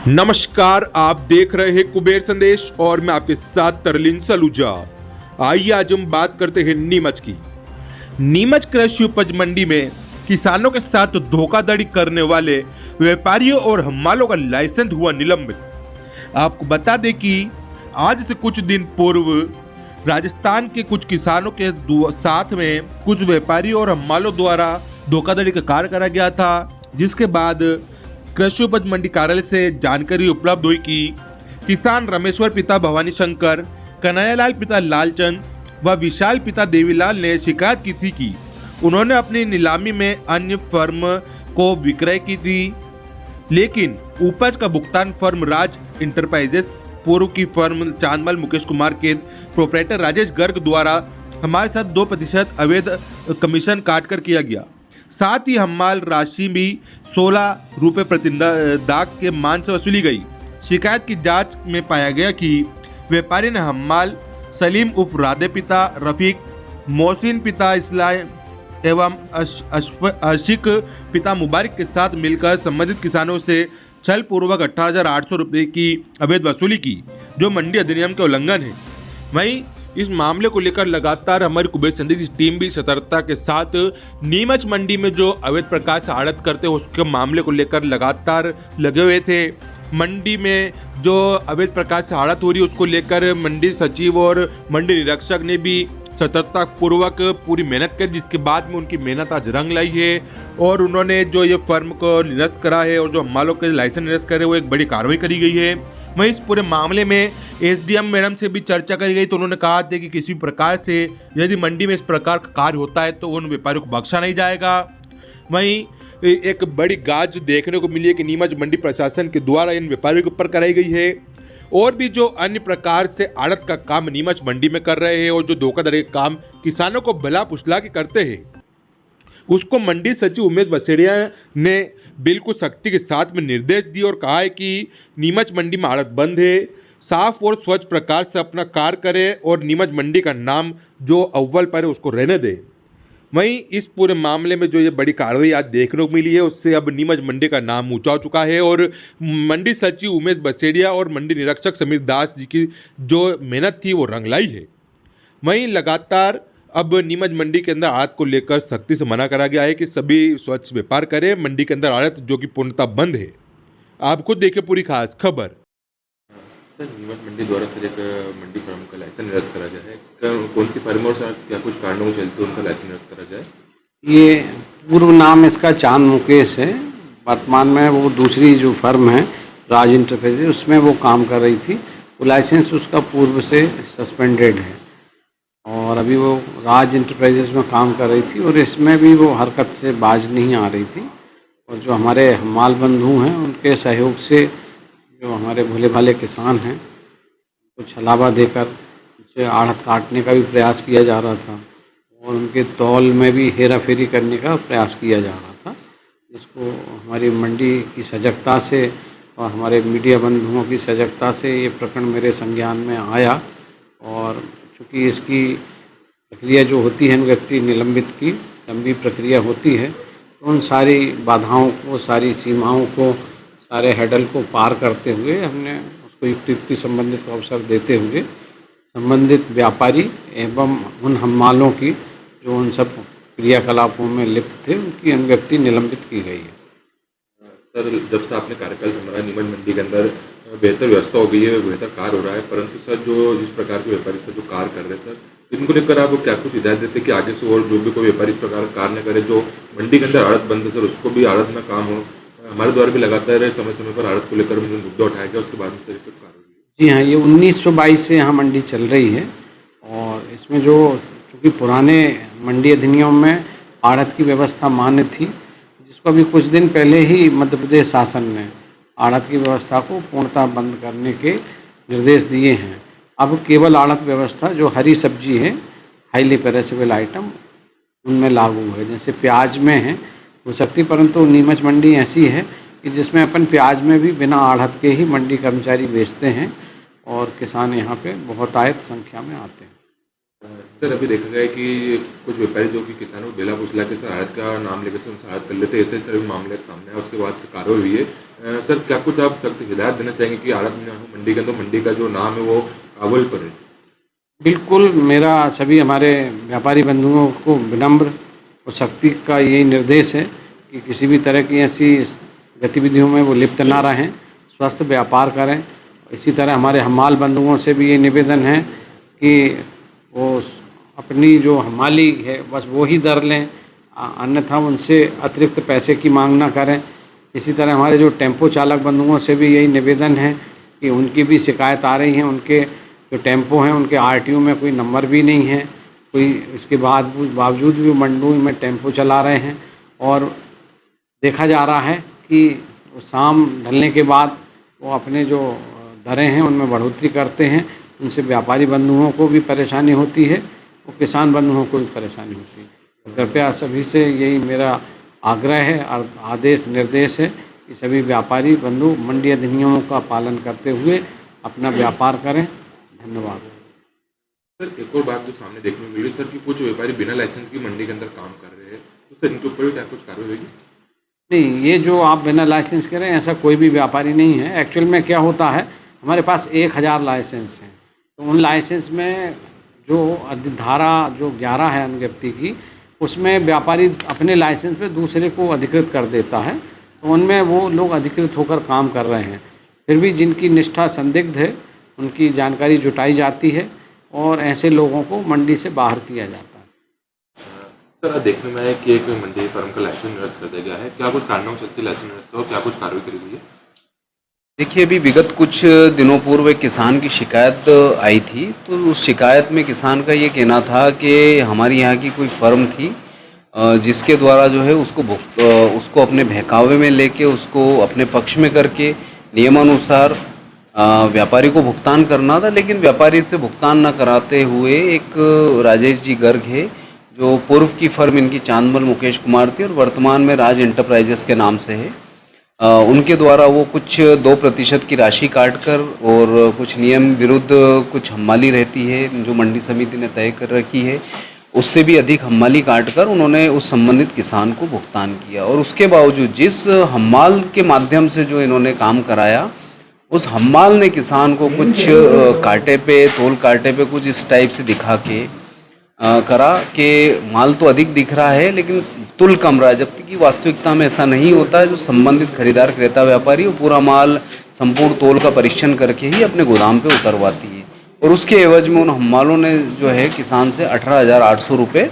नमस्कार, आप देख रहे हैं कुबेर संदेश और मैं आपके साथ तरलिन सलूजा। आइए आज हम बात करते हैं नीमच की। नीमच कृषि उपज मंडी में किसानों के साथ धोखाधड़ी करने वाले व्यापारियों और हमालों का लाइसेंस हुआ निलंबित। आपको बता दें कि आज से कुछ दिन पूर्व राजस्थान के कुछ किसानों के साथ में कुछ व्यापारियों और हमालों द्वारा धोखाधड़ी का कार्य करा गया था, जिसके बाद कृषि उपज मंडी कार्यालय से जानकारी उपलब्ध हुई कि किसान रमेश्वर पिता भवानी शंकर, कन्हैयालाल पिता लालचंद व विशाल पिता देवीलाल ने शिकायत की थी कि उन्होंने अपनी नीलामी में अन्य फर्म को विक्रय की थी, लेकिन उपज का भुगतान फर्म राज इंटरप्राइजेस पूर्व की फर्म चांदमल मुकेश कुमार के प्रोपराइटर राजेश गर्ग द्वारा हमारे साथ 2% अवैध कमीशन काटकर किया गया। साथ ही हमाल राशि भी 16 रुपये प्रति दाग के मान से वसूली गई। शिकायत की जांच में पाया गया कि व्यापारी ने हमाल सलीम उर्फ राधे पिता रफीक, मोहसिन पिता इस्लाम एवं आशिक पिता मुबारक के साथ मिलकर संबंधित किसानों से छल पूर्वक 18,800 रुपये की अवैध वसूली की, जो मंडी अधिनियम के उल्लंघन है। वहीं इस मामले को लेकर लगातार हमारी कुबेर संदेश की टीम भी सतर्कता के साथ नीमच मंडी में जो अवैध प्रकार से आड़त करते हैं उसके मामले को लेकर लगातार लगे हुए थे। मंडी में जो अवैध प्रकार से आड़त हो रही है उसको लेकर मंडी सचिव और मंडी निरीक्षक ने भी सतर्कता पूर्वक पूरी मेहनत करी, जिसके बाद में उनकी मेहनत आज रंग लाई है और उन्होंने जो ये फर्म को निरस्त करा है और जो हमालों के लाइसेंस निरस्त करे वो एक बड़ी कार्रवाई करी गई है। वहीं इस पूरे मामले में एसडीएम मैडम से भी चर्चा करी गई, तो उन्होंने कहा था कि किसी प्रकार से यदि मंडी में इस प्रकार का कार्य होता है तो उन व्यापारियों को बख्शा नहीं जाएगा। वहीं एक बड़ी गाज देखने को मिली है कि नीमच मंडी प्रशासन के द्वारा इन व्यापारियों के ऊपर कराई गई है और भी जो अन्य प्रकार से आड़त का काम नीमच मंडी में कर रहे हैं और जो धोखाधड़ी का काम किसानों को भला पुछला के करते हैं उसको मंडी सचिव उमेश बसेड़िया ने बिल्कुल सख्ती के साथ में निर्देश दिए और कहा है कि नीमच मंडी में आड़त बंद है, साफ और स्वच्छ प्रकार से अपना कार्य करे और नीमच मंडी का नाम जो अव्वल पर है उसको रहने दे। वहीं इस पूरे मामले में जो ये बड़ी कार्रवाई आज देखने को मिली है उससे अब नीमच मंडी का नाम ऊंचा हो चुका है और मंडी सचिव उमेश बसेड़िया और मंडी निरीक्षक समीर दास जी की जो मेहनत थी वो रंग लाई है। वहीं लगातार अब नीमच मंडी के अंदर आड़त को लेकर सख्ती से मना करा गया है कि सभी स्वच्छ व्यापार करें। मंडी के अंदर आड़त जो कि पूर्णतः बंद है। आप खुद देखिए पूरी खास खबर। सर, नीमच मंडी द्वारा सर एक मंडी फर्म का लाइसेंस निरस्त करा गया है। कौन सी फर्म और सर क्या कुछ कारणों के चलते उनका लाइसेंस निरस्त करा जाए? ये पूर्व नाम इसका चांद मुकेश है। वर्तमान में वो दूसरी जो फर्म है राज इंटरप्राइजेज उसमें वो काम कर रही थी। वो लाइसेंस उसका पूर्व से सस्पेंडेड है और अभी वो राज इंटरप्राइजेज में काम कर रही थी और इसमें भी वो हरकत से बाज नहीं आ रही थी। और जो हमारे हमाल बंधु हैं उनके सहयोग से जो हमारे भोले भाले किसान हैं तो छलावा देकर उनसे आड़त काटने का भी प्रयास किया जा रहा था और उनके तौल में भी हेरा फेरी करने का प्रयास किया जा रहा था, जिसको हमारी मंडी की सजगता से और हमारे मीडिया बंधुओं की सजगता से ये प्रकरण मेरे संज्ञान में आया। और चूँकि इसकी प्रक्रिया जो होती है व्यक्ति निलंबित की लंबी प्रक्रिया होती है, तो उन सारी बाधाओं को, सारी सीमाओं को, सारे हैडल को पार करते हुए हमने उसको युक्ति संबंधित को अवसर देते हुए संबंधित व्यापारी एवं उन हमालों की जो उन सब क्रियाकलापों में लिप्त थे उनकी अनुव्यक्ति निलंबित की गई है। सर, जब से आपने कार्यकाल संभाला नीमच मंडी के अंदर बेहतर व्यवस्था हो गई है, बेहतर कार्य हो रहा है, परंतु सर जो जिस प्रकार के व्यापारी सर जो कार्य कर रहे हैं सर इनको लेकर आप क्या कुछ हिदायत देते कि आगे से और जो भी कोई व्यापारी इस प्रकार कार्य न करे, जो मंडी के अंदर आड़त बंद है सर उसको भी आड़त में काम हो। हमारे द्वारा भी लगातार समय समय पर आड़त को लेकर भी मुद्दा उठाया गया, उसके बाद में सर इस कार्य। जी हाँ, ये 1922 से यहाँ मंडी चल रही है और इसमें जो चूँकि पुराने मंडी अधिनियम में आड़त की व्यवस्था मान्य थी, जिसको अभी कुछ दिन पहले ही मध्य प्रदेश शासन ने आड़त की व्यवस्था को पूर्णतः बंद करने के निर्देश दिए हैं। अब केवल आड़त व्यवस्था जो हरी सब्जी है, हाईली पेरिशेबल आइटम, उनमें लागू है। जैसे प्याज में है हो सकती, परंतु नीमच मंडी ऐसी है कि जिसमें अपन प्याज में भी बिना आड़त के ही मंडी कर्मचारी बेचते हैं और किसान यहाँ पे बहुत आयत संख्या में आते हैं। सर, अभी देखा गया है कि कुछ व्यापारी जो कि किसानों को बेला फुसला के सर आड़त का नाम लेकर से उनसे आड़त कर लेते हैं, ऐसे सर मामले सामने आए, उसके बाद कार्रवाई हुई है। सर क्या कुछ आप सख्त हिदायत देना चाहेंगे कि आड़त मंडी के अंदर मंडी का जो नाम है वो काबुल पर है? बिल्कुल, मेरा सभी हमारे व्यापारी बंधुओं को विनम्र और सख्ती का यही निर्देश है कि किसी भी तरह की ऐसी गतिविधियों में वो लिप्त ना रहें, स्वस्थ व्यापार करें। इसी तरह हमारे हमाल बंधुओं से भी ये निवेदन है कि वो अपनी जो हमाली है बस वो ही दर लें, अन्यथा उनसे अतिरिक्त पैसे की मांग ना करें। इसी तरह हमारे जो टेम्पो चालक बंधुओं से भी यही निवेदन है कि उनकी भी शिकायत आ रही है, उनके जो टेम्पो हैं उनके आरटीओ में कोई नंबर भी नहीं है, कोई इसके बावजूद भी मंडी में टेम्पो चला रहे हैं। और देखा जा रहा है कि शाम ढलने के बाद वो अपने जो दरें हैं उनमें बढ़ोतरी करते हैं। उनसे व्यापारी बंधुओं को भी परेशानी होती है और किसान बंधुओं को भी परेशानी होती है। तो कृपया सभी से यही मेरा आग्रह है और आदेश निर्देश है कि सभी व्यापारी बंधु मंडी अधिनियमों का पालन करते हुए अपना व्यापार करें। धन्यवाद। सर एक और बात जो सामने देखने को मिली सर कि कुछ व्यापारी बिना लाइसेंस की मंडी के अंदर काम कर रहे हैं, तो सर इनके ऊपर भी क्या कुछ कार्रवाई होगी? नहीं, ये जो आप बिना लाइसेंस के रहे हैं ऐसा कोई भी व्यापारी नहीं है। एक्चुअल में क्या होता है, हमारे पास 1000 लाइसेंस हैं, तो उन लाइसेंस में जो धारा जो 11 है अनुज्ञप्ति की, उसमें व्यापारी अपने लाइसेंस पे दूसरे को अधिकृत कर देता है, तो उनमें वो लोग अधिकृत होकर काम कर रहे हैं। फिर भी जिनकी निष्ठा संदिग्ध है उनकी जानकारी जुटाई जाती है और ऐसे लोगों को मंडी से बाहर किया जाता है। सर देखने में आया कि एक मंडी फर्म का लाइसेंस निरस्त कर दिया गया है, क्या कुछ कारणों से चलते लाइसेंस निरस्त हो, क्या कुछ कार्रवाई करी गई है? देखिए, अभी विगत कुछ दिनों पूर्व एक किसान की शिकायत आई थी, तो उस शिकायत में किसान का ये कहना था कि हमारी यहाँ की कोई फर्म थी जिसके द्वारा जो है उसको अपने बहकावे में लेके उसको अपने पक्ष में करके नियमानुसार व्यापारी को भुगतान करना था, लेकिन व्यापारी से भुगतान न कराते हुए एक राजेश जी गर्ग है जो पूर्व की फर्म इनकी चांदमल मुकेश कुमार थी और वर्तमान में राज एंटरप्राइजेस के नाम से है, उनके द्वारा वो कुछ 2% की राशि काट कर और कुछ नियम विरुद्ध कुछ हम्माली रहती है जो मंडी समिति ने तय कर रखी है, उससे भी अधिक हम्माली काट कर उन्होंने उस संबंधित किसान को भुगतान किया। और उसके बावजूद जिस हम्माल के माध्यम से जो इन्होंने काम कराया, उस हम्माल ने किसान को कुछ कांटे पे, तोल कांटे पे कुछ इस टाइप से दिखा के करा कि माल तो अधिक दिख रहा है लेकिन तुल कम रहा है, जबकि वास्तविकता में ऐसा नहीं होता है। जो संबंधित खरीदार क्रेता व्यापारी वो पूरा माल संपूर्ण तोल का परीक्षण करके ही अपने गोदाम पे उतरवाती है और उसके एवज में उन हम्मालों ने जो है किसान से 18,800 रुपये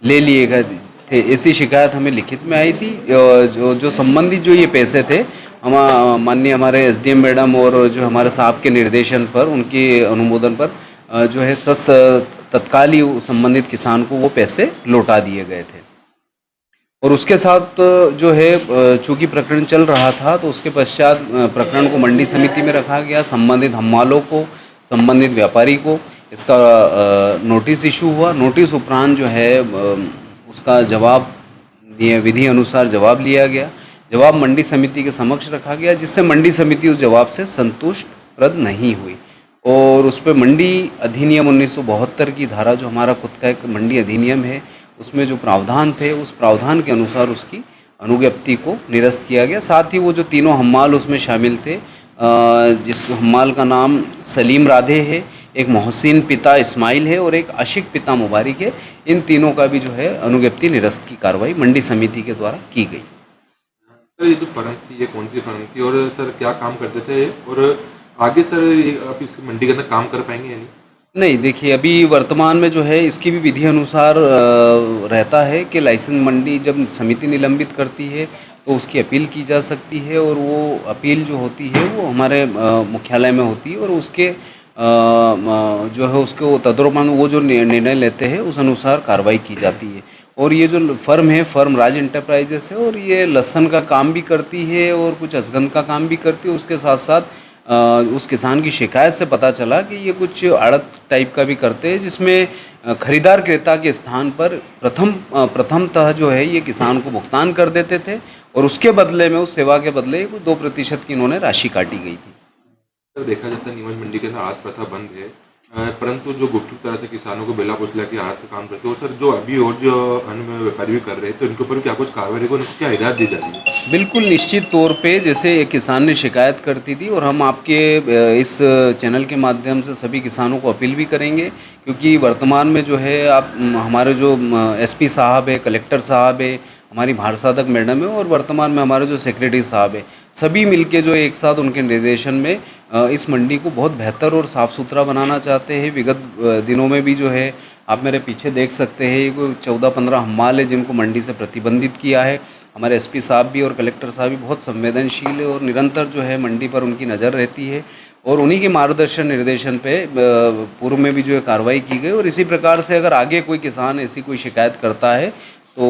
ले लिए गए थे। ऐसी शिकायत हमें लिखित में आई थी। जो संबंधित जो ये पैसे थे, माननीय हमारे एसडीएम मैडम और जो हमारे साहब के निर्देशन पर, उनके अनुमोदन पर जो है तत्काल ही संबंधित किसान को वो पैसे लौटा दिए गए थे। और उसके साथ जो है चूँकि प्रकरण चल रहा था तो उसके पश्चात प्रकरण को मंडी समिति में रखा गया। संबंधित हम्मालों को, संबंधित व्यापारी को इसका नोटिस इशू हुआ। नोटिस उपरांत जो है उसका जवाब विधि अनुसार जवाब लिया गया। जवाब मंडी समिति के समक्ष रखा गया, जिससे मंडी समिति उस जवाब से संतुष्टप्रद नहीं हुई और उस पर मंडी अधिनियम 1972 की धारा, जो हमारा खुद का एक मंडी अधिनियम है, उसमें जो प्रावधान थे उस प्रावधान के अनुसार उसकी अनुज्ञप्ति को निरस्त किया गया। साथ ही वो जो तीनों हम्माल उसमें शामिल थे, जिस हम्माल का नाम सलीम राधे है, एक मोहसिन पिता इस्माइल है और एक आशिक पिता मुबारक है, इन तीनों का भी जो है अनुज्ञप्ति निरस्त की कार्रवाई मंडी समिति के द्वारा की गई। सर ये जो फर्म थी, ये कौन सी फर्म थी और सर क्या काम करते थे और आगे सर आप इस मंडी के अंदर काम कर पाएंगे या नहीं? नहीं, देखिए अभी वर्तमान में जो है इसकी भी विधि अनुसार रहता है कि लाइसेंस मंडी जब समिति निलंबित करती है तो उसकी अपील की जा सकती है और वो अपील जो होती है वो हमारे मुख्यालय में होती है और उसके जो है उसको तदरुमान वो जो निर्णय लेते हैं उस अनुसार कार्रवाई की जाती है। और ये जो फर्म है, फर्म राज एंटरप्राइजेस है और ये लहसुन का काम भी करती है और कुछ असगंध का काम भी करती है। उसके साथ साथ उस किसान की शिकायत से पता चला कि ये कुछ आड़त टाइप का भी करते हैं, जिसमें खरीदार क्रेता के स्थान पर प्रथमतः जो है ये किसान को भुगतान कर देते थे और उसके बदले में, उस सेवा के बदले कुछ 2% की इन्होंने राशि काटी गई थी। सर देखा जाता है नीमच मंडी के अंदर आड़त प्रथा बंद है, परंतु जो गुपचुप तरह से किसानों को बेला पुछला की हाथ का काम करते हो सर, जो अभी और जो अन्य व्यापारी भी कर रहे हैं, तो इनके ऊपर क्या कुछ कार्रवाई को उनको क्या हिदायत दी जा रही है? बिल्कुल निश्चित तौर पे, जैसे एक किसान ने शिकायत करती थी और हम आपके इस चैनल के माध्यम से सभी किसानों को अपील भी करेंगे, क्योंकि वर्तमान में जो है आप हमारे जो एसपी साहब है, कलेक्टर साहब है, हमारी भारसाधक मैडम है और वर्तमान में हमारे जो सेक्रेटरी साहब है, सभी मिलके जो एक साथ उनके निर्देशन में इस मंडी को बहुत बेहतर और साफ़ सुथरा बनाना चाहते हैं। विगत दिनों में भी जो है आप मेरे पीछे देख सकते हैं, ये कोई 14-15 हम्माल है जिनको मंडी से प्रतिबंधित किया है। हमारे एसपी साहब भी और कलेक्टर साहब भी बहुत संवेदनशील है और निरंतर जो है मंडी पर उनकी नज़र रहती है और उन्हीं के मार्गदर्शन निर्देशन पे पूर्व में भी जो है कार्रवाई की गई और इसी प्रकार से अगर आगे कोई किसान ऐसी कोई शिकायत करता है तो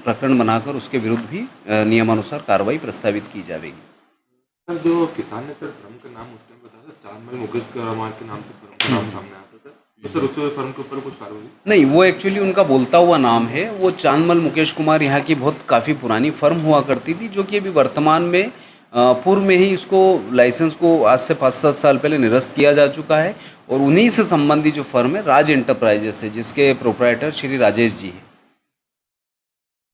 प्रकरण बनाकर उसके विरुद्ध भी नियमानुसार कार्रवाई प्रस्तावित की जाएगी। सर, जो किसान ने सर फर्म का नाम उस टाइम बताया था, चांदमल मुकेश कुमार के नाम से फर्म का नाम सामने आता था, तो सर उस फर्म के ऊपर कुछ कार्रवाई? नहीं, वो एक्चुअली उनका बोलता हुआ नाम है। वो चांदमल मुकेश कुमार यहाँ की बहुत काफ़ी पुरानी फर्म हुआ करती थी, जो कि अभी वर्तमान में पूर्व में ही इसको लाइसेंस को आज से 5-7 साल पहले निरस्त किया जा चुका है और उन्हीं से संबंधित जो फर्म है राज एंटरप्राइजेस है, जिसके प्रोप्राइटर श्री राजेश जी है।